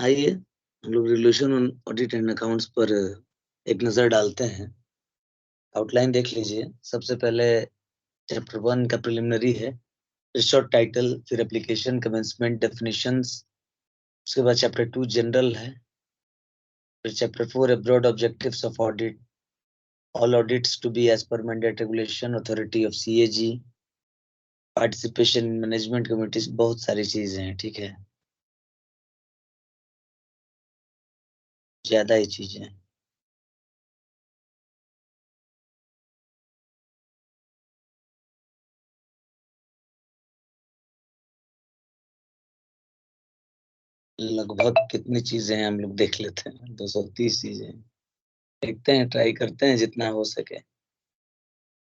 आइए हम लोग regulation on audit and accounts पर एक नजर डालते हैं। आउटलाइन देख लीजिए। सबसे पहले चैप्टर 1 का प्रिलिमिनरी है, शॉर्ट टाइटल, फिर एप्लीकेशन, कमेंसमेंट, डेफिनेशंस। उसके बाद चैप्टर 2 जनरल है, फिर chapter 4 broad objectives of audit, all audits to be as per mandate regulation authority of CAG, participation in management committees, बहुत सारी चीजें हैं। ठीक है, ज्यादा ही चीजें हैं। लगभग कितनी चीजें हैं हम लोग देख लेते हैं, 230 चीजें हैं। देखते हैं, ट्राई करते हैं जितना हो सके।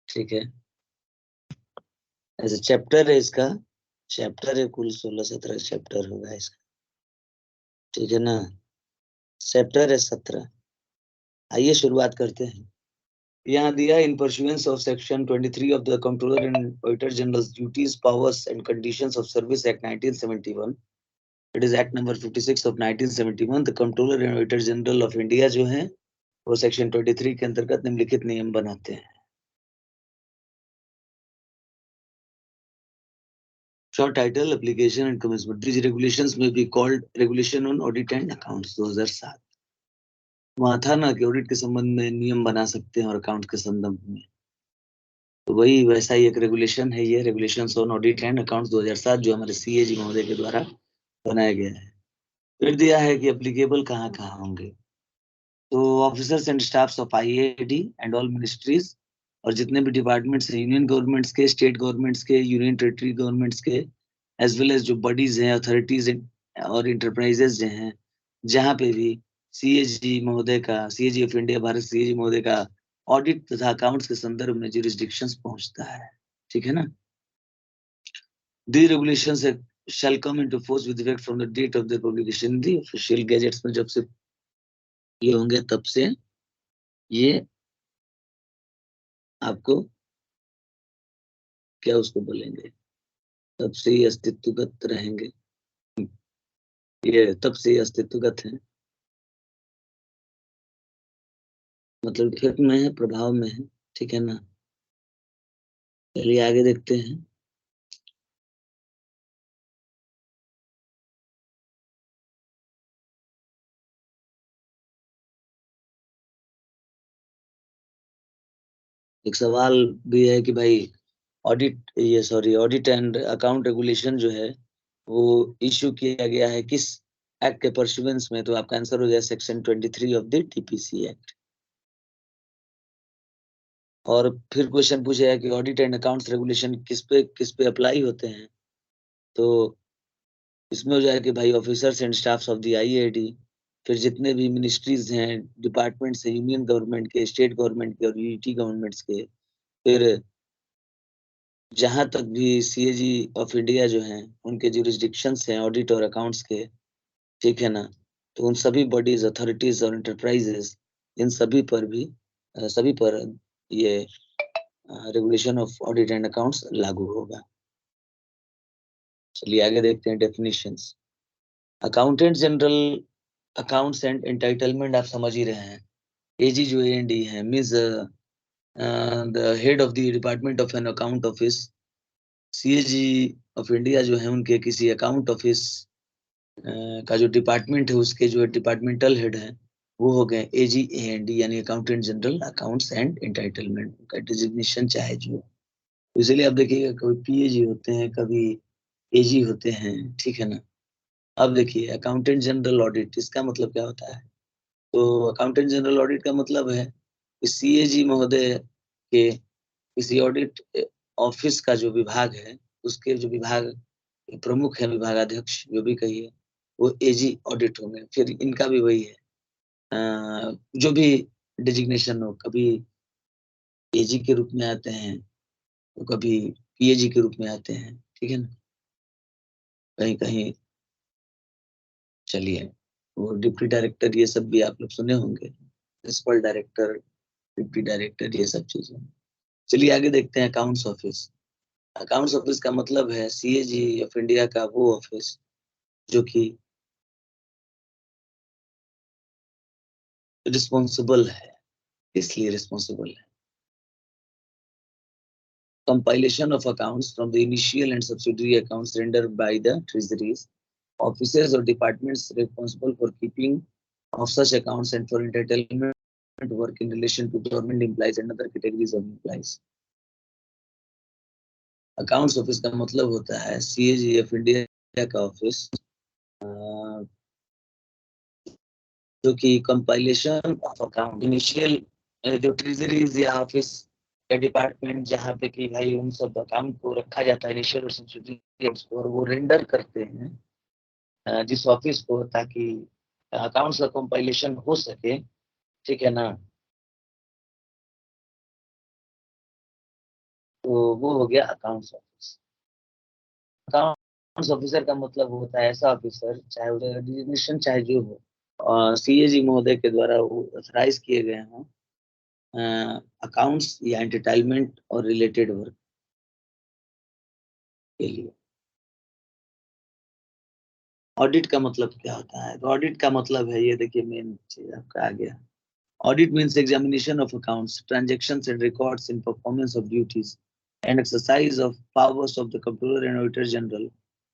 ठीक है, ऐसे चैप्टर है इसका, चैप्टर है कुल 16-17 चैप्टर होगा इसका। ठीक है ना, चैप्टर है 17। आइए शुरुआत करते हैं। यहाँ दिया, in pursuance of section 23 of the controller and auditor general duties, powers and conditions of service act 1971, it is act number 56 of 1971, the controller and auditor general of India जो है वो सेक्शन 23 के अंतर्गत निम्नलिखित नियम बनाते हैं। Short title, application and commencement. These regulations may be called Regulation on Audit and Accounts 2007। वहाँ था ना कि ऑडिट के संबंध में नियम बना सकते हैं और अकाउंट के संबंध में, तो वही वैसा ही एक रेगुलेशन है ये, regulations on audit and accounts 2007, जो हमारे सीएजी महोदय के द्वारा बनाया गया है। फिर दिया है कि एप्लीकेबल कहाँ कहाँ होंगे, तो officers and staffs of IAD and all ministries, और जितने भी डिपार्टमेंट्स हैं, यूनियन गवर्नमेंट्स के, स्टेट गवर्नमेंट्स के, यूनियन टेरिटरी गवर्नमेंट्स के, एज वेल एज जो बॉडीज हैं, अथॉरिटीज और इंटरप्राइजेज जो हैं, जहाँ पे भी सीएजी महोदय का, CAG of India, Bharat CAG महोदय का ऑडिट तथा अकाउंट्स के संदर्भ में जुरिस्डिक्शंस पहुंचता है। ठीक है ना, दी regulations shall come into force with effect from the date of the publication in the official gazettes में जब से ये होंगे तब से ये आपको क्या उसको बोलेंगे, तब से ही अस्तित्वगत रहेंगे। ये तब से ही अस्तित्वगत है, मतलब इफेक्ट में है, प्रभाव में है। ठीक है ना, चलिए आगे देखते हैं। एक सवाल भी है कि भाई ऑडिट, ये sorry, audit and account regulation जो है वो इश्यू किया गया है किस एक्ट के परस्यूएंस में, तो आपका आंसर हो जाए section 23 of the TPC act. और फिर क्वेश्चन पूछेगा कि ऑडिट एंड अकाउंट्स रेगुलेशन किस पे अप्लाई होते हैं, तो इसमें हो जाए कि भाई officers and staffs of the IAD, फिर जितने भी मिनिस्ट्रीज हैं, डिपार्टमेंट्स हैं, यूनियन गवर्नमेंट के, स्टेट गवर्नमेंट के और यूनिटी गवर्नमेंट्स के, फिर जहां तक भी सीएजी ऑफ इंडिया जो हैं उनके जुरिस्डिक्शंस हैं ऑडिट और अकाउंट्स के। ठीक है ना, तो उन सभी बॉडीज, अथॉरिटीज और इंटरप्राइजेस, इन सभी पर भी सभी पर ये regulation of audit and accounts लागू होगा। चलिए आगे देखते हैं definitions. Accountant general accounts and entitlement आप समझ ही रहे हैं। एजी जो एएनडी है, means the head of the department of an account office. CAG of India जो है उनके किसी अकाउंट ऑफिस का जो डिपार्टमेंट है उसके जो डिपार्टमेंटल हेड है वो हो गए एजी एएनडी, यानी accountant general accounts and entitlement का डिजिग्नेशन चाहे जो। तो इसलिए आप देखिएगा कभी पीएजी होते हैं, कभी एजी होते हैं। ठीक है ना, अब देखिए अकाउंटेंट जनरल ऑडिट, इसका मतलब क्या होता है, तो अकाउंटेंट जनरल ऑडिट का मतलब है कि सीएजी महोदय के किसी ऑडिट ऑफिस का जो विभाग है, उसके जो विभाग प्रमुख है, विभागाध्यक्ष जो भी कहिए, वो एजी ऑडिट होंगे। फिर इनका भी वही है, जो भी डिजिग्नेशन हो, कभी एजी के रूप में आते हैं तो कभी पीएजी के रूप में आते हैं। ठीक है ना, कहीं कहीं, चलिए वो डिप्टी डायरेक्टर ये सब भी आप लोग सुने होंगे, प्रिंसिपल डायरेक्टर, डिप्टी डायरेक्टर, ये सब चीजें। चलिए आगे देखते हैं अकाउंट्स ऑफिस। अकाउंट्स ऑफिस का मतलब है सीएजी ऑफ इंडिया का वो ऑफिस जो कि रिस्पॉन्सिबल है, इसलिए रिस्पॉन्सिबल है। Compilation of accounts from the initial and subsidiary accounts rendered by the treasuries, officers or departments responsible for keeping of such accounts and for entitlement work in relation to government employees and other categories of employees. Accounts office का मतलब होता है CAGF India का office, जो कि compilation of account initial, जो treasuries या office या डिपार्टमेंट जहाँ पे कि भाई उन सब अकाउंट को रखा जाता है इनिशियल और सब्सिडियरी, और वो रेंडर करते हैं जिस ऑफिस को, ताकि अकाउंट्स का कंपाइलेशन हो सके, ठीक है ना। तो वो हो गया अकाउंट्स ऑफिस। अकाउंट्स ऑफिसर का मतलब होता है ऐसा ऑफिसर, चाहे उसका डिजिग्नेशन चाहे जो हो, CAG महोदय के द्वारा ऑथराइज किए गए हों अकाउंट्स या एंटरटेनमेंट और रिलेटेड वर्क के लिए। ऑडिट का मतलब क्या होता है? तो ऑडिट का मतलब है, ये देखिए मेन चीज आपका आ गया। Audit means examination of accounts, transactions and records in performance of duties and exercise of powers of the Comptroller and Auditor General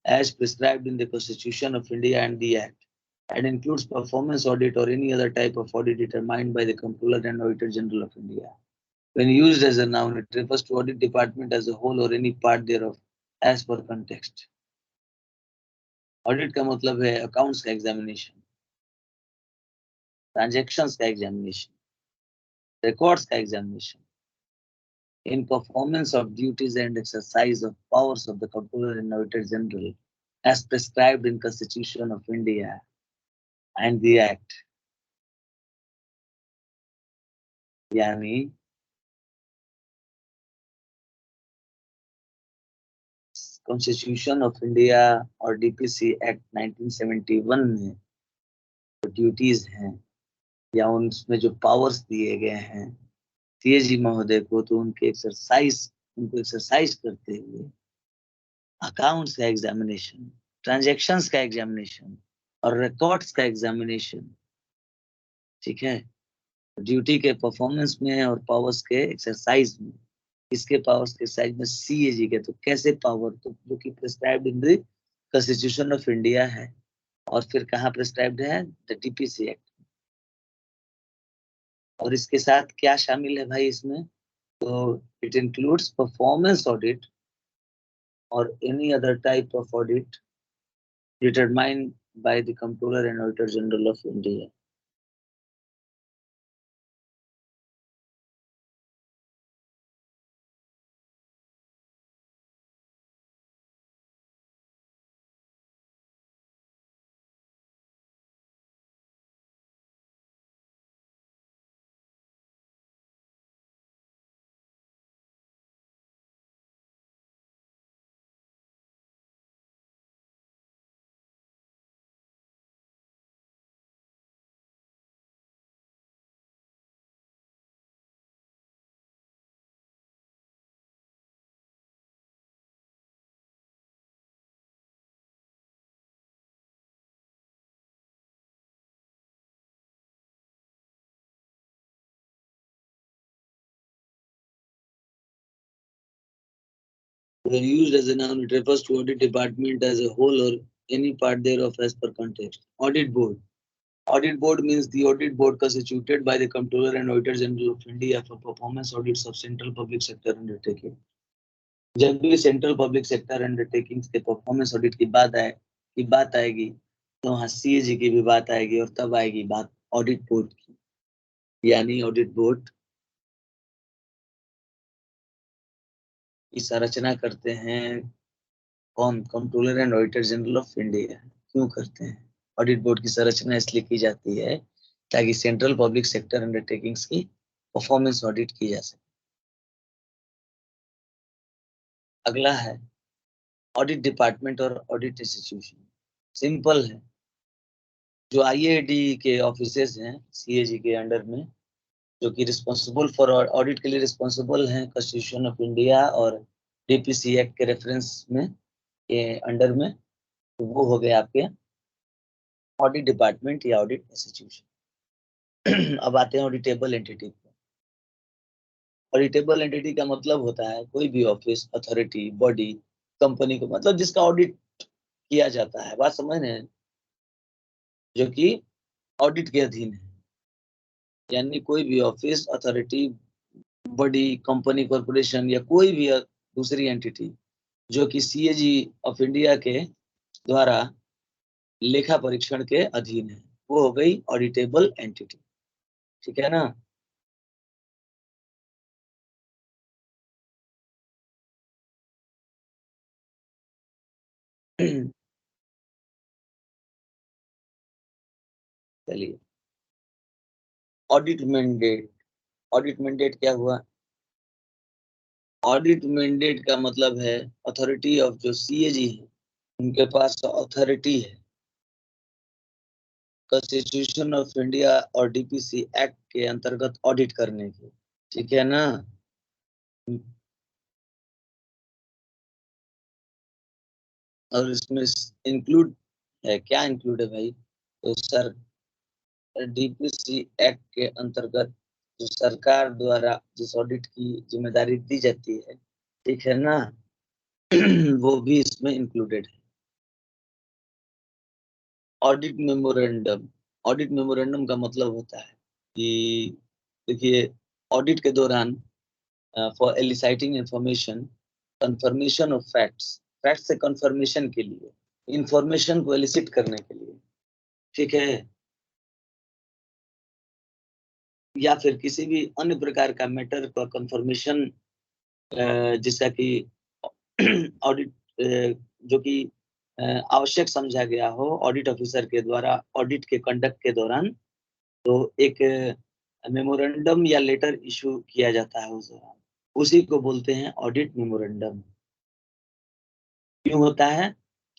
as prescribed in the Constitution of India and the Act, and includes performance audit or any other type of audit determined by the Comptroller and Auditor General of India. When used as a noun, it refers to audit department as a whole or any part thereof as per context. Audit का मतलब है accounts का examination, transactions का examination, records का examination, in performance of duties and exercise of powers of the Comptroller and Auditor General as prescribed in Constitution of India and the Act. यानी constitution of India और DPC act 1971 में जो duties हैं या उसमें जो powers दिए गए हैं CAG महोदय को, तो उनको एक्सरसाइज करते हुए अकाउंट्स का एग्जामिनेशन, ट्रांजैक्शंस का एग्जामिनेशन और रिकॉर्ड्स का एग्जामिनेशन, ठीक है, ड्यूटी के परफॉर्मेंस में और पावर्स के एक्सरसाइज में। इसके पावर्स के एक्सरसाइज में CAG के, तो कैसे पावर, तो जो कि prescribed in the constitution of India है, और फिर कहाँ प्रिस्क्राइब्ड है? The DPC act. और इसके साथ क्या शामिल है भाई इसमें? तो इट इंक्लूड्स परफॉर्मेंस ऑडिट और any other type of audit determined by the controller and auditor general of India. When used as a noun, it refers to audit department as a whole or any part thereof as per context. Audit board. Audit board means the audit board constituted by the Comptroller and Auditor General of India for performance audits of central public sector undertaking. जब भी central public sector undertakings के performance audit की बात आएगी, तो वहाँ CAG की भी बात आएगी, और तब आएगी बात ऑडिट बोर्ड की। यानी ऑडिट बोर्ड की संरचना करते हैं कौन? Controller and auditor general of India. क्यों करते हैं? ऑडिट बोर्ड की संरचना इसलिए की जाती है ताकि सेंट्रल पब्लिक सेक्टर अंडरटेकिंग्स की परफॉर्मेंस ऑडिट की जा सके। अगला है ऑडिट डिपार्टमेंट और ऑडिट इंस्टीट्यूशन। सिंपल है, जो IAD के ऑफिसेज हैं CAG के अंडर में, जो कि रिस्पॉन्सिबल फॉर ऑडिट के लिए रिस्पॉन्सिबल हैं कॉन्स्टिट्यूशन ऑफ इंडिया और DPC एक्ट के रेफरेंस में, के अंडर में, तो वो हो गए आपके ऑडिट डिपार्टमेंट या ऑडिट इंस्टीट्यूशन। अब आते हैं ऑडिटेबल एंटिटी पे। ऑडिटेबल एंटिटी का मतलब होता है कोई भी ऑफिस, अथॉरिटी, बॉडी, कंपनी को मतलब जिसका ऑडिट किया जाता है, बात समझ रहे हैं, जो कि ऑडिट के अधीन है। यानी कोई भी office, authority, body, company, corporation या कोई भी दूसरी एंटिटी जो कि सीएजी ऑफ इंडिया के द्वारा लेखा परीक्षण के अधीन है, वो हो गई ऑडिटेबल एंटिटी। ठीक है ना? चलिए, ऑडिट मैंडेट। ऑडिट मैंडेट क्या हुआ? ऑडिट मैंडेट का मतलब है अथॉरिटी ऑफ जो सीएजी है, उनके पास अथॉरिटी है कॉन्स्टिट्यूशन ऑफ इंडिया और डीपीसी एक्ट के अंतर्गत ऑडिट करने की। ठीक है ना? और इसमें इंक्लूड है, क्या इंक्लूड है भाई? तो सर, डीपीसी एक्ट के अंतर्गत जो सरकार द्वारा जिस ऑडिट की जिम्मेदारी दी जाती है, ठीक है ना, वो भी इसमें इंक्लूडेड है। Audit memorandum. ऑडिट मेमोरेंडम का मतलब होता है कि देखिए, ऑडिट के दौरान for eliciting information, confirmation of facts, fact से कंफर्मेशन के लिए, इंफॉर्मेशन को एलिसिट करने के लिए, ठीक है, या फिर किसी भी अन्य प्रकार का मैटर का कंफर्मेशन जिसका कि ऑडिट जो कि आवश्यक समझा गया हो ऑडिट ऑफिसर के द्वारा ऑडिट के कंडक्ट के दौरान, तो एक मेमोरेंडम या लेटर इशू किया जाता है उस दौरान, उसी को बोलते हैं ऑडिट मेमोरेंडम। क्यों होता है?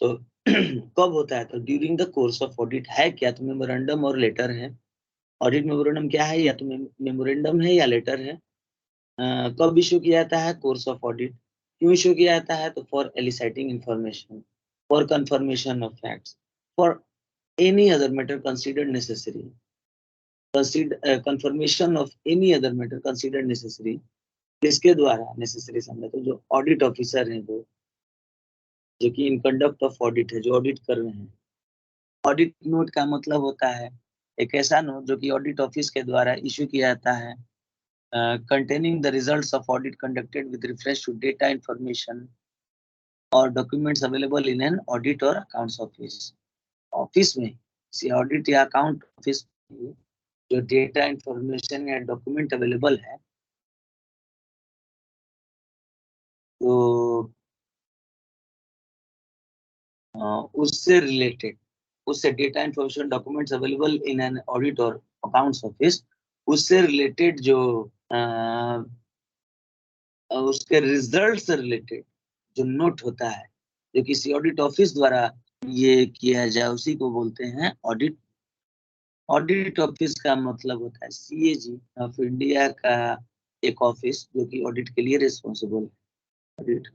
तो कब होता है? तो during the course of audit है क्या, तो मेमोरेंडम और लेटर है। ऑडिट मेमोरेंडम क्या है? या तो मेमोरेंडम है या लेटर है। कब इशू किया जाता है? Course of audit. क्यों इशू किया जाता है? तो for eliciting information, for confirmation of facts, for any other matter considered necessary, confirmation of any other matter considered necessary. किसके द्वारा नेसेसरी समझा? तो जो ऑडिट ऑफिसर हैं वो, जो कि इन कंडक्ट ऑफ ऑडिट है, जो ऑडिट कर रहे हैं। ऑडिट नोट का मतलब होता है एक ऐसा नोट जो कि ऑडिट ऑफिस के द्वारा इशू किया जाता है, containing the results of audit conducted with reference to data information or documents available in an audit or accounts office। Office में किसी ऑडिट या अकाउंट ऑफिस में जो डेटा इंफॉर्मेशन या डॉक्यूमेंट अवेलेबल है, तो उससे रिलेटेड, उससे data information documents available in an audit और अकाउंट्स ऑफिस, उससे रिलेटेड जो उसके रिजल्ट से रिलेटेड जो नोट होता है, जो किसी ऑडिट ऑफिस द्वारा ये किया जाए, उसी को बोलते हैं ऑडिट। ऑडिट ऑफिस का मतलब होता है सीएजी ऑफ इंडिया का एक ऑफिस जो कि ऑडिट के लिए रिस्पॉन्सिबल है। ऑडिट,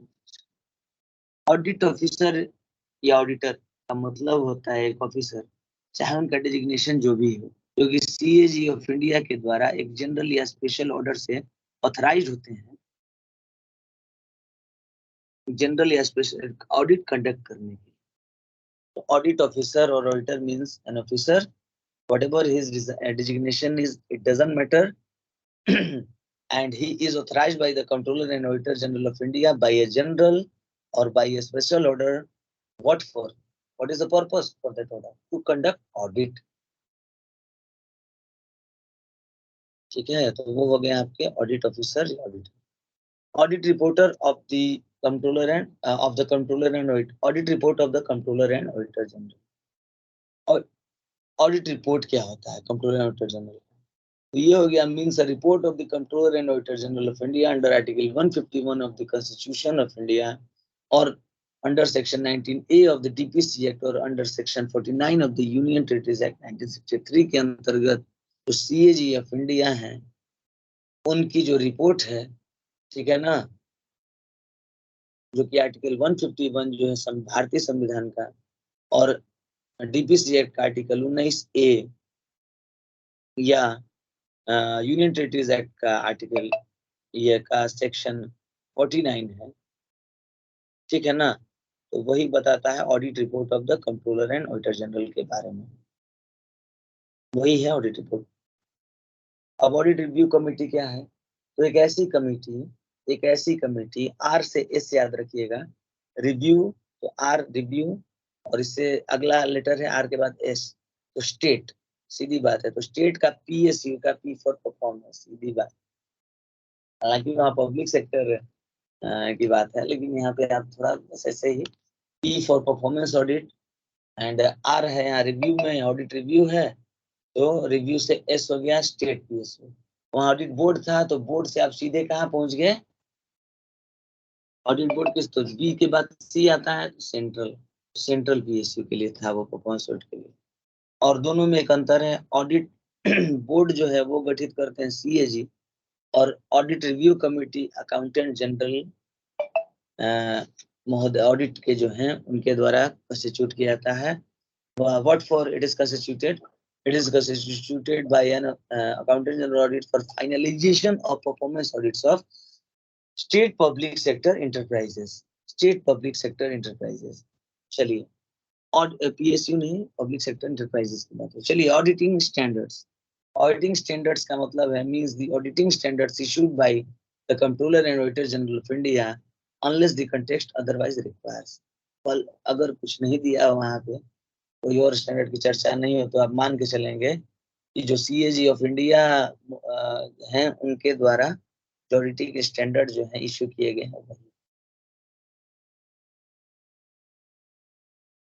ऑडिट ऑफिसर या ऑडिटर का मतलब होता है एक ऑफिसर, चाहे उनका डेजिग्नेशन जो भी हो, जो कि सीएजी ऑफ इंडिया के द्वारा एक जनरल या स्पेशल ऑर्डर से ऑथराइज होते हैं जनरल या स्पेशल ऑडिट कंडक्ट करने के। तो ऑडिट ऑफिसर और auditor means an officer, whatever his designation is, it doesn't matter, and he is authorized by the Controller and Auditor General of India by a general or by a special order. What for? What is the purpose for that order? To conduct audit। ठीक है, तो वो हो गए आपके audit officer या auditor. Audit reporter of the controller end of the controller and audit report of the controller and auditor general. और audit report क्या होता है कंट्रोलर एंड ऑडिटर जनरल? तो ये हो गया means a report of the controller and auditor general of India under article 151 of the constitution of India, और under section 19A of the DPC act, और under section 49 of the union territories act 1963 के अंतर्गत जो CAG of India है, उनकी जो report है, ठीक है ना, जो कि आर्टिकल 151 जो है भारतीय संविधान का, और डीपीसी एक्ट का आर्टिकल 19A या यूनियन टेरिटरीज एक्ट का आर्टिकल ये का सेक्शन 49 है, ठीक है ना। तो वही बताता है audit report of the controller and auditor general के बारे में, वही है ऑडिट रिपोर्ट। अब ऑडिट रिव्यू कमेटी क्या है? तो एक ऐसी कमेटी, आर से एस याद रखिएगा, रिव्यू, तो आर रिव्यू, और इससे अगला लेटर है आर के बाद एस, तो स्टेट, सीधी बात है। तो स्टेट का पीएसयू का पी फॉर परफॉर्मेंस, सीधी बात। हालांकि वहाँ पब्लिक सेक्टर की बात है, लेकिन यहाँ पे आप थोड़ा बस ऐसे ही, P for performance audit, and R है यहाँ रिव्यू में, ऑडिट रिव्यू है, तो रिव्यू से एस हो गया स्टेट पीएसयू। वहाँ ऑडिट बोर्ड था, तो बोर्ड से आप सीधे कहाँ पहुंच गए? ऑडिट बोर्ड किस, तो बी के बाद सी आता है, सेंट्रल, सेंट्रल पीएसयू के लिए था वो, परफॉर्मेंस ऑडिट के लिए। और दोनों में एक अंतर है, ऑडिट बोर्ड जो है वो गठित करते हैं सीएजी, और audit review committee accountant general महोदय ऑडिट के जो हैं उनके द्वारा कंस्टिट्यूट किया जाता है। What for it is constituted? It is constituted by an accountant general audit for finalisation of performance audits of state public sector enterprises, state public sector enterprises. चलिए, और पीएसयू नहीं, पब्लिक सेक्टर इंटरप्राइजेस की बात है। चलिए, auditing standards. Auditing standards का मतलब है, means the auditing standards issued by the controller and auditor general of India unless the context otherwise requires. पर अगर कुछ नहीं दिया वहां पे, कोई और स्टैंडर्ड की चर्चा नहीं हो, तो आप मान के चलेंगे कि जो सीएजी ऑफ इंडिया हैं उनके द्वारा जो ऑडिटिंग स्टैंडर्ड जो है इशू किए गए हैं वही।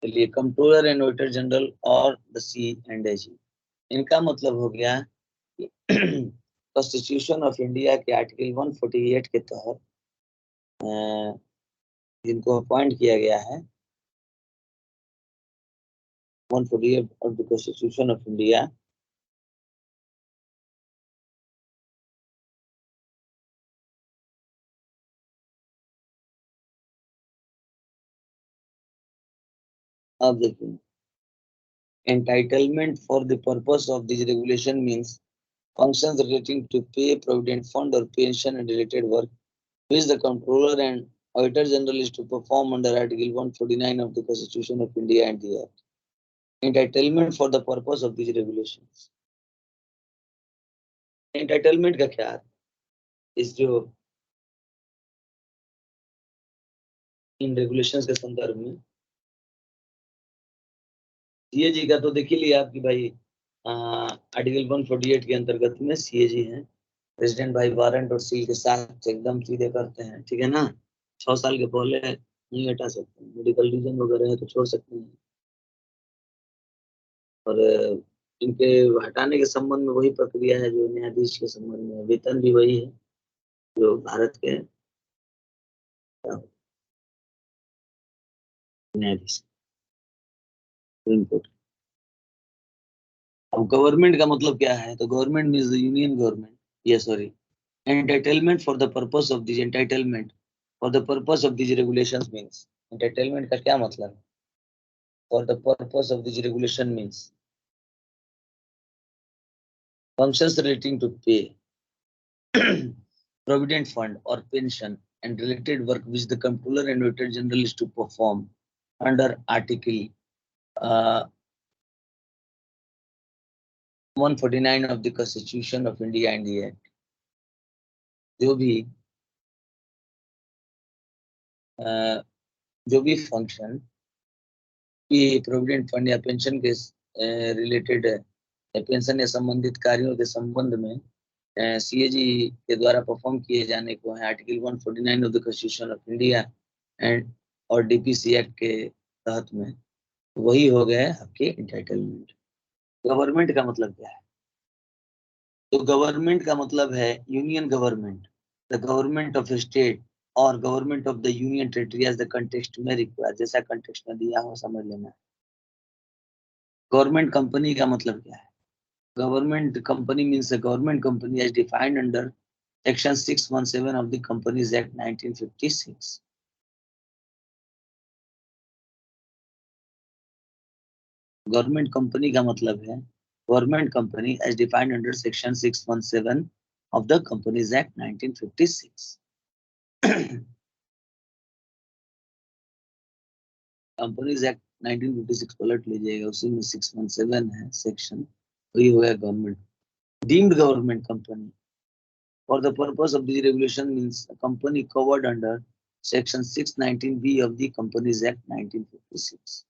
चलिए, कंट्रोलर एंड ऑडिटर जनरल और द सी एंड एजी, इनका मतलब हो गया कॉन्स्टिट्यूशन ऑफ इंडिया के आर्टिकल 148 के तहत जिनको अपॉइंट किया गया है, 148 of the constitution of India, अब देखिए, entitlement for the purpose of this regulation means functions relating to pay, provident fund or pension and related work which the controller and auditor general is to perform under article 149 of the constitution of India and the act. Entitlement for the purpose of these regulations, entitlement का क्या है? इस जो इन regulations के संदर्भ में, CAG का तो देख ही लिया आपकी भाई, आर्टिकल 148 के अंतर्गत में सीएजी है, प्रेसिडेंट भाई वारंट और सील के साथ एकदम सीधे करते हैं, ठीक है ना। 6 साल के पहले नहीं हटा सकते, मेडिकल रीजन वगैरह है तो छोड़ सकते हैं। और इनके हटाने के संबंध में वही प्रक्रिया है जो न्यायाधीश के संबंध में, वेतन भी वही है जो भारत के न्यायाधीश, सुप्रीम कोर्ट। अब गवर्नमेंट का मतलब क्या है? तो government means the union government, ये sorry, entitlement for the purpose of this entitlement for the purpose of these regulations means, entitlement का क्या मतलब है? For the purpose of this regulation means functions relating to pay, provident fund or pension and related work which the comptroller and auditor general is to perform under article 149 of the constitution of India and the act। जो भी जो भी function की provident fund या pension के related है, pension या संबंधित कार्यों के संबंध में सीएजी के द्वारा परफॉर्म किए जाने को है article 149 of the constitution of India and और डीपीसी एक्ट के तहत में, वही हो गए आपके इंटाइटलमेंट। गवर्नमेंट का मतलब क्या है? तो गवर्नमेंट का मतलब है union government, the government of state और government of the union territory as the context में रिक्वायर, जैसा कंटेक्स्ट में दिया हो समझ लेना। गवर्नमेंट कंपनी का मतलब क्या है? Government company means a government company as defined under Section 617 of the Companies Act 1956। Government company का मतलब है government company as defined under Section 617 of the Companies Act 1956. Companies act 1956 पलट लीजिएगा, उसी में 617 है सेक्शन, वही हो गया government deemed government company. For the purpose of the regulation means a company covered under Section 619B of the Companies Act 1956.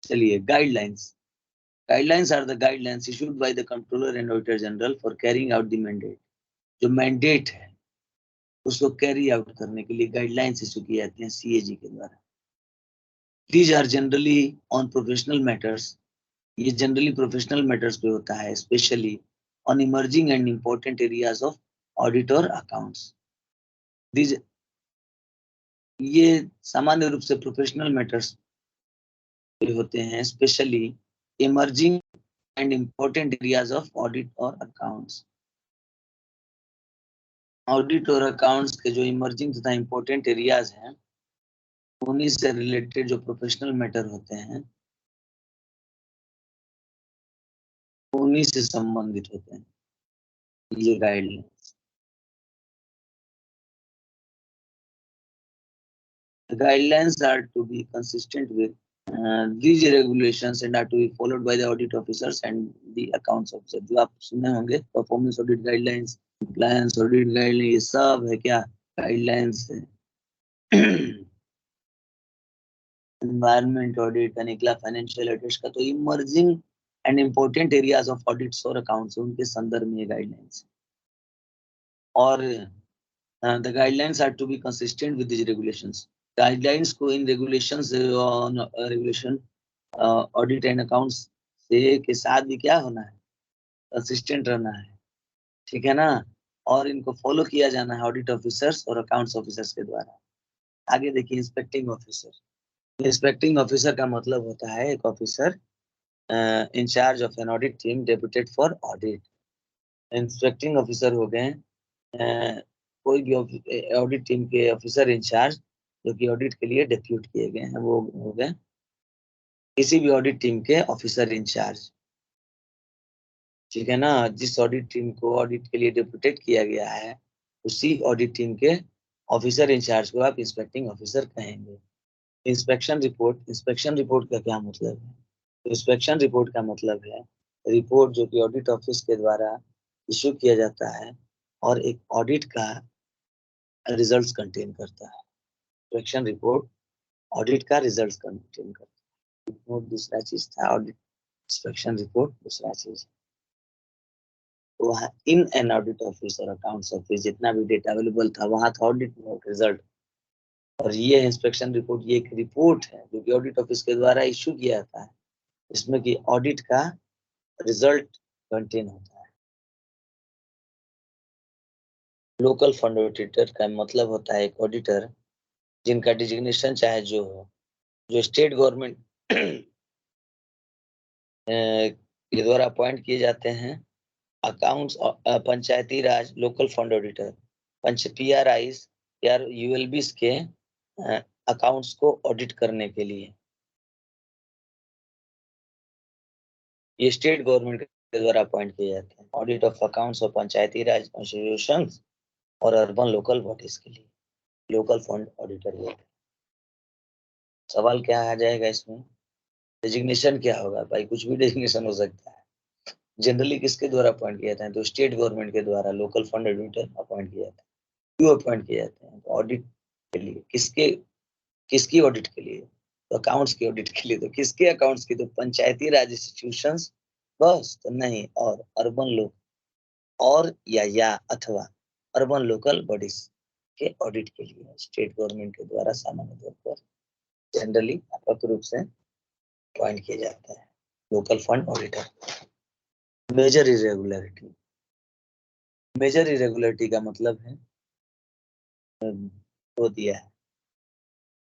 चलिए guidelines. Guidelines are the guidelines issued by the Comptroller and Auditor General for carrying out the mandate. जो mandate है उसको carry out करने के लिए guidelines issue किए जाते हैं CAG के द्वारा. These are generally on professional matters. ये generally professional matters पे होता है, especially on emerging and important areas of audit or accounts. These ये सामान्य रूप से प्रोफेशनल मैटर्स पे होते हैं, specially emerging and important areas of audit और अकाउंट्स. ऑडिट और अकाउंट्स के जो इमर्जिंग तथा इम्पोर्टेंट एरियाज हैं उन्हीं से रिलेटेड जो प्रोफेशनल मैटर होते हैं उन्हीं से संबंधित होते हैं ये guidelines. The guidelines are to be consistent with these regulations and are to be followed by the audit officers and the accounts officer. जो आप सुने होंगे performance audit guidelines, compliance audit guidelines, ये सब है क्या गाइडलाइंस है. एनवायरमेंट ऑडिट का निकला, फाइनेंशियल ऑडिट का, तो emerging and important areas of audits और अकाउंट्स उनके संदर्भ में ये गाइडलाइंस. और the guidelines are to be consistent with this regulations. Guidelines को इन regulations on regulation audit and accounts से के साथ भी क्या होना है, कंसिस्टेंट रहना है, ठीक है ना. और इनको फॉलो किया जाना है ऑडिट ऑफिसर्स और अकाउंट्स ऑफिसर्स के द्वारा. आगे देखिए इंस्पेक्टिंग ऑफिसर. इंस्पेक्टिंग ऑफिसर का मतलब होता है एक officer incharge of an audit team deputed for audit. Inspecting officer हो गए कोई भी ऑडिट टीम के ऑफिसर इंचार्ज जो कि ऑडिट के लिए डेप्यूट किए गए हैं, वो हो गए किसी भी ऑडिट टीम के ऑफिसर इंचार्ज, ठीक है ना. जिस ऑडिट टीम को ऑडिट के लिए डेप्यूटेड किया गया है उसी ऑडिट टीम के ऑफिसर इंचार्ज को आप इंस्पेक्टिंग ऑफिसर कहेंगे. इंस्पेक्शन रिपोर्ट का क्या मतलब है? इंस्पेक्शन रिपोर्ट का मतलब है रिपोर्ट जो कि ऑडिट ऑफिस के द्वारा इशू किया जाता है और एक ऑडिट का रिजल्ट्स कंटेन करता है. इंस्पेक्शन रिपोर्ट ऑडिट का रिजल्ट्स कंटेन करता है. रिपोर्ट दूसरा चीज था, ऑडिट इंस्पेक्शन रिपोर्ट दूसरा चीज. तो वहाँ इन एन ऑडिट ऑफिस और अकाउंट्स ऑफिस जितना भी डेटा अवेलेबल था वहाँ था ऑडिट रिजल्ट. और ये इंस्पेक्शन रिपोर्ट ये एक रिपोर्ट है जो कि ऑडिट ऑफिस के द्वारा इशू किया जाता है, इसमें कि ऑडिट का रिजल्ट कंटेन होता है. लोकल फंड ऑडिटर का मतलब होता है एक ऑडिटर जिनका डिजिग्नेशन चाहे जो हो, जो स्टेट गवर्नमेंट के द्वारा अपॉइंट किए जाते हैं. अकाउंट्स पंचायती राज लोकल फंड ऑडिटर PRIs या ULBs के अकाउंट्स को ऑडिट करने के लिए ये स्टेट गवर्नमेंट के द्वारा अपॉइंट किए जाते हैं. Audit of accounts of Panchayati Raj institutions और अर्बन लोकल बॉडीज के लिए लोकल फंड ऑडिटर होते हैं. सवाल क्या आ जाएगा इसमें, डेजिग्नेशन क्या होगा भाई? कुछ भी डेजिग्नेशन हो सकता है. जनरली किसके द्वारा अपॉइंट किया जाता है? तो स्टेट गवर्नमेंट के द्वारा लोकल फंड ऑडिटर अपॉइंट किया जाता है. क्यों अपॉइंट किए जाते हैं? ऑडिट के लिए. किसकी ऑडिट के लिए? तो अकाउंट्स की ऑडिट के लिए. तो किसके अकाउंट्स की? तो पंचायती राज इंस्टीट्यूशंस बस तो नहीं, और अर्बन लोक और या अथवा अर्बन लोकल बॉडीज के ऑडिट के लिए स्टेट गवर्नमेंट के द्वारा सामान्य तौर पर जनरली व्यापक रूप से अपॉइंट किया जाता है local fund auditor. Major irregularity. Major irregularity का मतलब है वो दिया है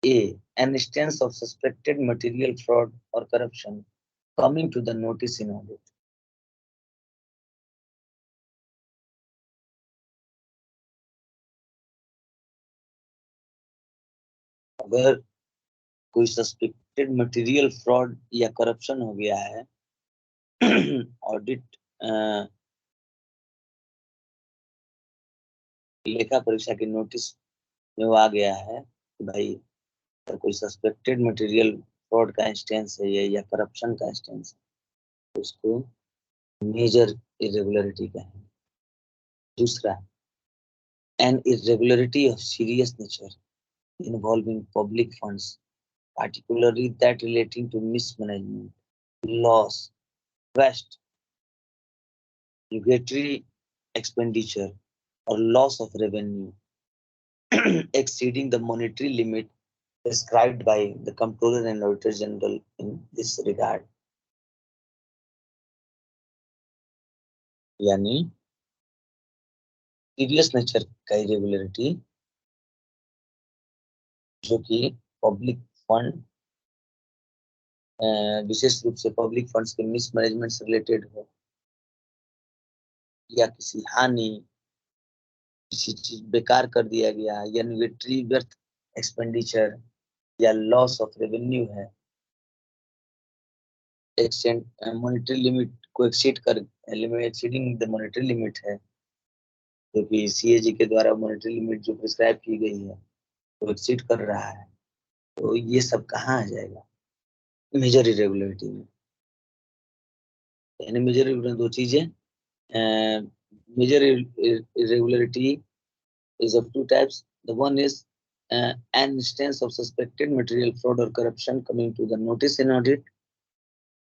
A. An instance of suspected material fraud or corruption coming to the notice in audit. अगर कोई मटेरियल फ्रॉड या करप्शन हो गया है, ऑडिट लेखा परीक्षा के नोटिस में वो आ गया है कि भाई अगर कोई सस्पेक्टेड मटेरियल फ्रॉड का इंस्टेंस है या करप्शन का इंस्टेंस है, तो उसको मेजर इरेगुलरिटी कहें। दूसरा, an irregularity of serious nature involving public funds, particularly that relating to mismanagement, loss, waste, regulatory expenditure, or loss of revenue exceeding the monetary limit prescribed by the Comptroller and Auditor General in this regard. यानी serious nature का irregularity जो कि public fund, विशेष रूप से public funds के mismanagement से related हो, या किसी हानि, किसी चीज बेकार कर दिया गया है, या निगेटिव व्यर्थ एक्सपेंडिचर या लॉस ऑफ रेवेन्यू है, एक्सटेंड मॉनेटरी लिमिट को एक्सीडिंग द मॉनेटरी लिमिट है, जो कि सीएजी के द्वारा मॉनेटरी लिमिट जो प्रिस्क्राइब की गई है वो एक्सीड कर रहा है, तो ये सब कहाँ आ जाएगा? मेजर इरेगुलरिटी में। यानी मेजर इरेगुलरिटी दो चीजें, major irregularity is of two types. The one is an instance of suspected material fraud or corruption coming to the notice in audit,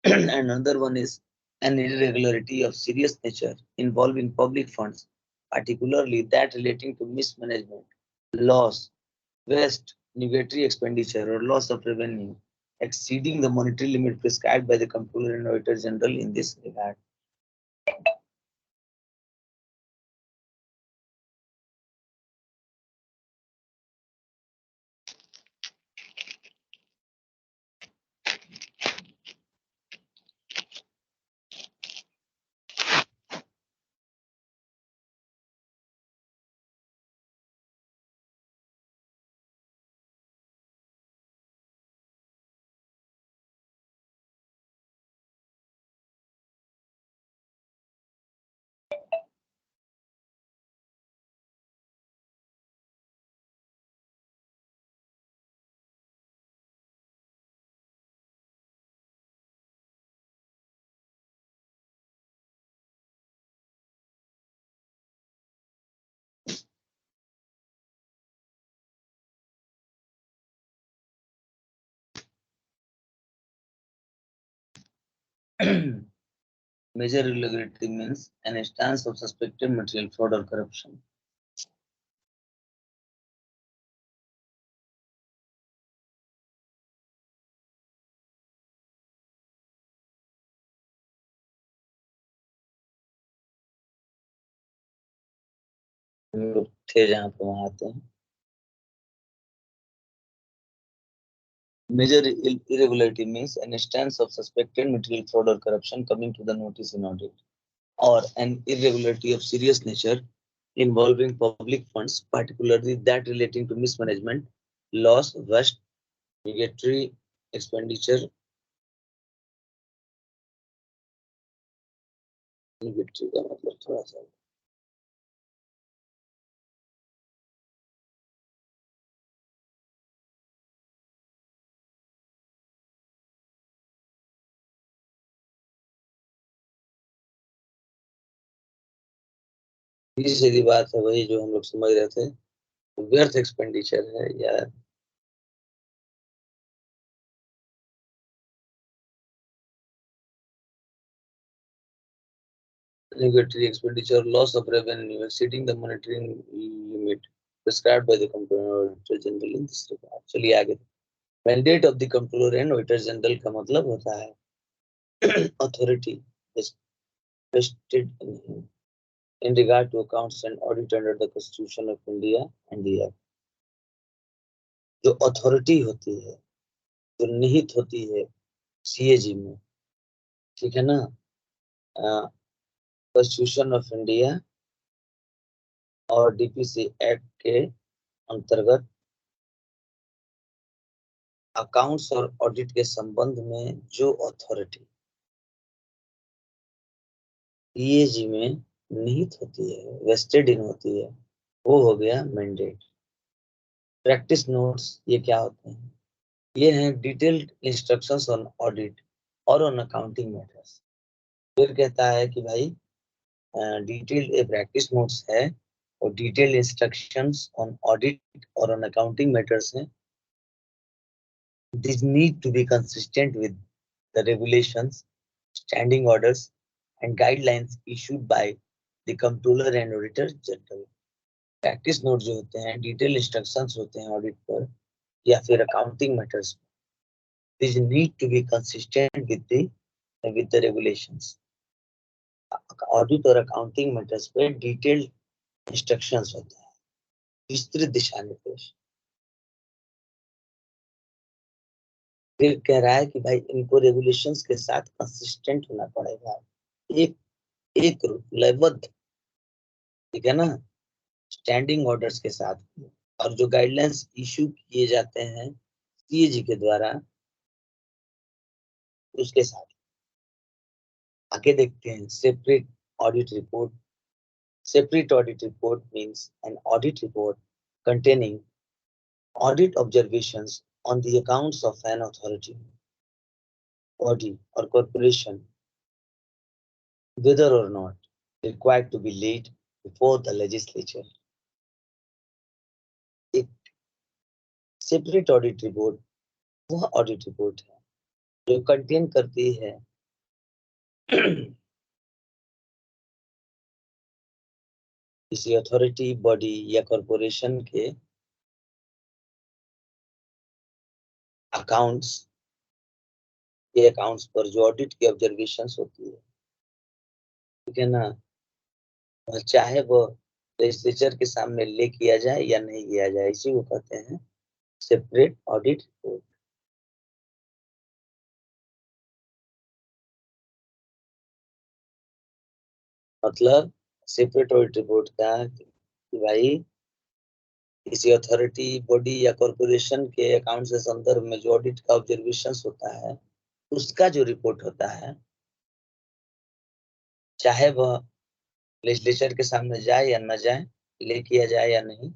and another one is an irregularity of serious nature involving public funds, particularly that relating to mismanagement, loss, waste, negatory expenditure, or loss of revenue exceeding the monetary limit prescribed by the Comptroller and Auditor General in this regard. Major irregularity means an instance of suspected material fraud or corruption. थे जहाँ पे वहाँ आते हैं। Major irregularity means an instance of suspected material fraud or corruption coming to the notice in audit, or an irregularity of serious nature involving public funds, particularly that relating to mismanagement, loss, waste, negatory expenditure, negatory का मतलब थोड़ा सा सीधी सीधी बात है, वही जो हम लोग समझ रहे थे, व्यर्थ एक्सपेंडिचर है या negatory expenditure, loss of revenue exceeding the monetary limit prescribed by the Comptroller and Auditor General in this regard. चलिए आगे। Mandate of the Comptroller and Auditor General का मतलब होता है authority vested in regard to accounts and audit under the Constitution of India and the Act. जो authority होती है, जो निहित होती है सीएजी में, ठीक है ना, कॉन्स्टिट्यूशन ऑफ इंडिया और डीपीसी एक्ट के अंतर्गत अकाउंट्स और ऑडिट के संबंध में जो अथॉरिटी ईएजी में निहित होती है, वेस्टेड इन होती है, वो हो गया मैंडेट। प्रैक्टिस नोट्स ये क्या होते हैं? ये हैं डिटेल्ड इंस्ट्रक्शंस ऑन ऑडिट और ऑन अकाउंटिंग मैटर्स। फिर कहता है कि भाई डिटेल्ड प्रैक्टिस नोट्स है और डिटेल्ड इंस्ट्रक्शंस ऑन ऑडिट और ऑन अकाउंटिंग मैटर्स हैं। These need to be consistent with the regulations, standing orders, and guidelines issued by the Comptroller and Auditor General. Practice note जो होते हैं, detail instructions होते हैं audit पर या फिर अकाउंटिंग मैटर्स पर, this need to be consistent with the regulations. Audit और अकाउंटिंग मैटर्स पे डिटेल्ड इंस्ट्रक्शंस होते हैं, विस्तृत दिशा निर्देश। फिर कह रहा है कि भाई इनको रेगुलेशंस के साथ कंसिस्टेंट होना पड़ेगा, एक एक लयबद्ध, ठीक है ना, स्टैंडिंग ऑर्डर्स के साथ, और जो गाइडलाइंस इशू किए जाते हैं सीएजी के द्वारा उसके साथ। आगे देखते हैं separate audit report. Separate audit report means an audit report containing audit observations on the accounts of an authority, body or corporation, whether or not required to be laid before the legislature. एक separate audit report वह audit report है जो contain करती है किसी authority, body या corporation के accounts, ये अकाउंट्स पर जो ऑडिट की ऑब्जर्वेशंस होती है, ठीक है ना, चाहे वो लेजिस्लेचर के सामने ले किया जाए या नहीं किया जाए, इसी को कहते हैं सेपरेट ऑडिट रिपोर्ट। मतलब सेपरेट ऑडिट रिपोर्ट का कि भाई किसी अथॉरिटी, बॉडी या कॉरपोरेशन के अकाउंट के संदर्भ में जो ऑडिट का ऑब्जर्वेशंस होता है, उसका जो रिपोर्ट होता है, चाहे वह लेजिस्लेचर के सामने जाए या न जाए, ले किया जाए या नहीं,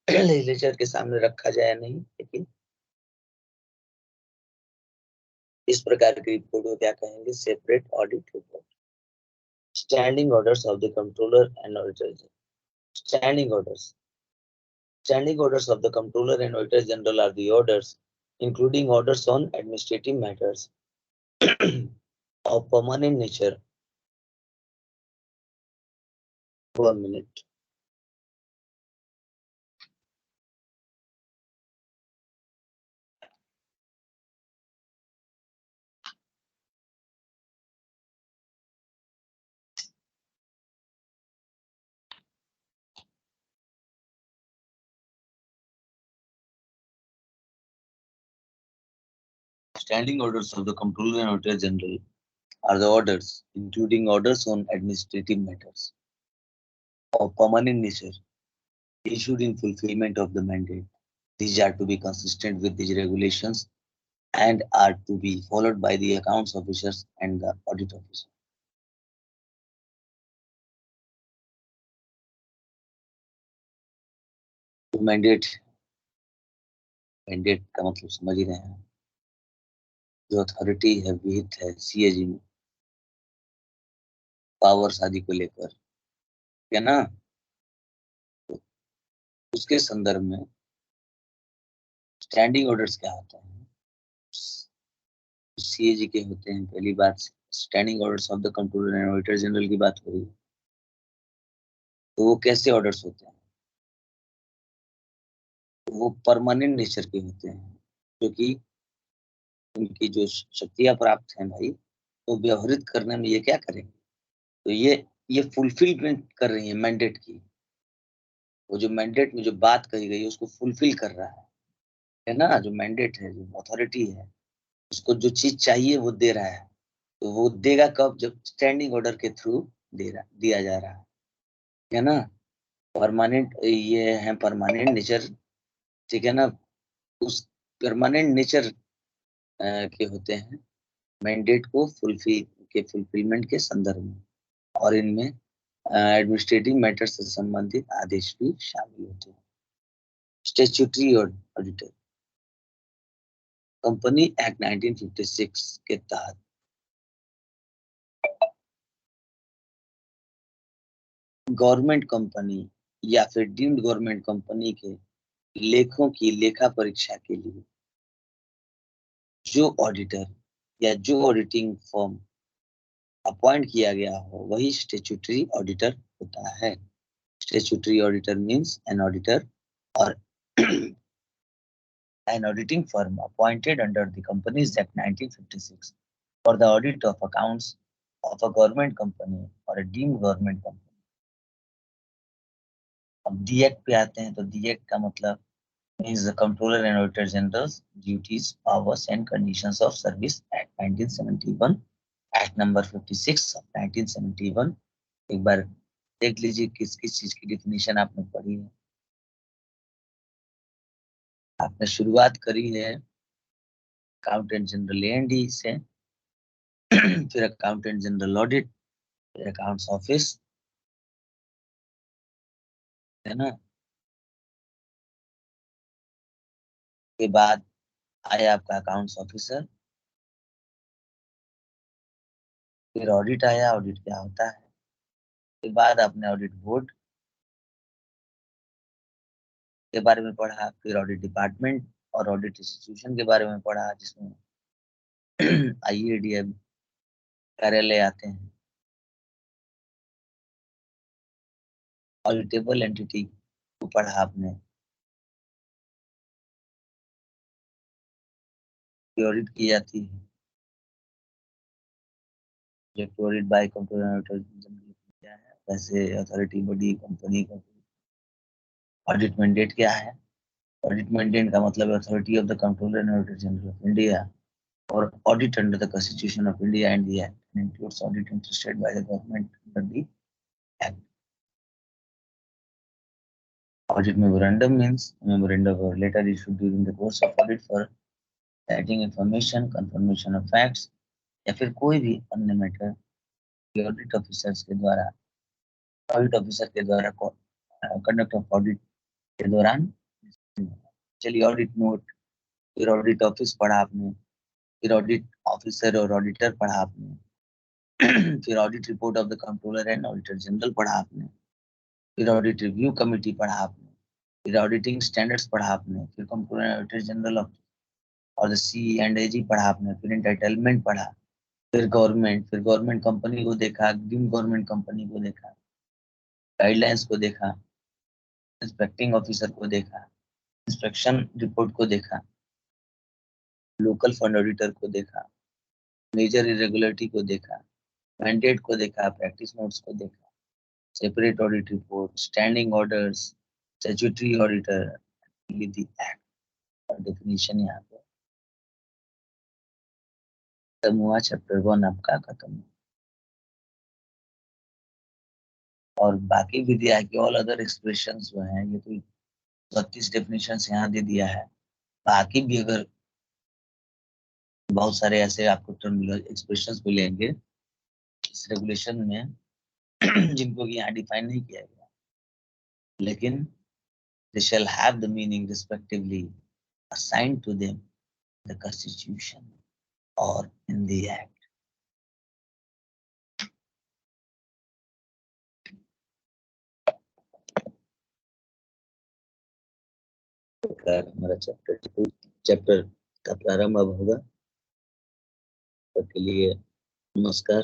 लेजिस्लेचर के सामने रखा जाए या नहीं, लेकिन इस प्रकार की रिपोर्ट को क्या कहेंगे? Separate audit report. Standing orders of the controller and auditor. Standing orders, standing orders of the controller and auditor general R the orders including orders on administrative matters of permanent nature. 1 minute. Standing orders of the Comptroller and Auditor General are the orders, including orders on administrative matters of permanent nature, issued in fulfillment of the mandate. These are to be consistent with these regulations and are to be followed by the accounts officers and the audit officer. Mandate, mandate का मतलब समझ ही रहे हैं, जो authority है विहित है CAG में पावर्स आदि को लेकर, है ना, तो उसके संदर्भ में स्टैंडिंग ऑर्डर्स क्या होते हैं? सीएजी के होते हैं। पहली बात, standing orders of the controller and auditor general की बात हो रही है, तो वो कैसे ऑर्डर्स होते हैं? तो वो परमानेंट नेचर के होते हैं, क्योंकि उनकी जो शक्तियां प्राप्त हैं भाई, तो व्यवहारित करने में ये क्या करेंगे? तो ये फुलफिलमेंट कर रही है मैंडेट की। वो जो मैंडेट में जो बात कही गई है उसको फुलफिल कर रहा है ना। जो मैंडेट है, जो अथॉरिटी है, उसको जो चीज चाहिए वो दे रहा है। तो वो देगा कब? जब स्टैंडिंग ऑर्डर के थ्रू दिया जा रहा है ना। परमानेंट, ये है परमानेंट नेचर, ठीक है ना। उस परमानेंट नेचर के होते हैं, मैंडेट को फुलफिलमेंट के संदर्भ में, और इनमें एडमिनिस्ट्रेटिव मैटर से संबंधित आदेश भी शामिल होते हैं। स्टैट्यूटरी ऑडिटर, कंपनी एक्ट 1956 के तहत गवर्नमेंट कंपनी या फिर डीम्ड गवर्नमेंट कंपनी के लेखों की लेखा परीक्षा के लिए जो ऑडिटर या जो ऑडिटिंग फर्म अपॉइंट किया गया हो वही स्टैट्यूटरी ऑडिटर होता है। Statutory auditor means an auditor और an auditing firm appointed under the Companies Act 1956 for the audit of accounts of a government company or a deemed government company. अब D act पे आते हैं, तो D act का मतलब is the Comptroller and Auditor General's duties, powers and conditions of service Act 1971, Act number 56 of 1971। एक बार देख लीजिए किस किस चीज की डिफिनेशन आपने पढ़ी है। आपने शुरुआत करी है अकाउंटेंट जनरल एंडी से, फिर अकाउंटेंट जनरल ऑडिट, फिर अकाउंट्स ऑफिस, है ना। के बाद आया आपका अकाउंट्स ऑफिसर, फिर ऑडिट आया, ऑडिट क्या होता है, फिर बाद आपने ऑडिट बोर्ड के बारे में पढ़ा, फिर ऑडिट डिपार्टमेंट और ऑडिट इंस्टीट्यूशन के बारे में पढ़ा, जिसमें आईएडीएम कार्यालय आते हैं। ऑडिटेबल एंटिटी को पढ़ा आपने, ऑडिट की जाती है, जो ऑडिट बाय कंट्रोलर क्या है, वैसे अथॉरिटी बॉडी कंपनी का ऑडिट मैंडेट क्या है। ऑडिट मैंडेट का मतलब authority of the controller and auditor general of India or audit under the Constitution of India and the Act, and includes audit interested by the government under the Act. Audit memorandum means memorandum or letter issued during the course of audit for citing information, confirmation of facts, या फिर कोई भी अन्य matter audit officers के द्वारा conduct of audit के दौरान। चलिए ऑडिट नोट, फिर ऑडिट ऑफिस पढ़ा आपने, फिर ऑडिट ऑफिसर और ऑडिटर पढ़ा आपने, फिर audit report of the controller and auditor general पढ़ा आपने, फिर ऑडिट रिव्यू कमेटी पढ़ा आपने, फिर ऑडिटिंग स्टैंडर्ड्स पढ़ा आपने, फिर controller and auditor general of और द सी एंड एजी पढ़ा आपने, फिर एंटाइटलमेंट पढ़ा, फिर गवर्नमेंट कंपनी को देखा, डीम्ड गवर्नमेंट कंपनी को देखा, गाइडलाइंस को देखा, इंस्पेक्टिंग ऑफिसर को देखा, इंस्पेक्शन रिपोर्ट को देखा, लोकल फंड ऑडिटर को देखा, मेजर इरेगुलरिटी को देखा, मैंडेट को देखा, प्रैक्टिस नोट्स को देखा, separate audit report, standing orders, statutory auditor, the act और डेफिनेशन यहाँ पे खत्म हुआ। चैप्टर 1 आपका खत्म हुआ, और बाकी विधिया के ऑल अदर एक्सप्रेशंस जो हैं, ये तो 32 डेफिनेशंस यहाँ दे दिया है। बाकी भी अगर बहुत सारे ऐसे आपको टर्म एक्सप्रेशंस मिलेंगे इस रेगुलेशन में जिनको कि यहाँ डिफाइन नहीं किया गया, लेकिन they shall have the meaning respectively assigned to them in the Constitution or in the Act. हमारा चैप्टर का प्रारंभ अब होगा। तो के लिए नमस्कार।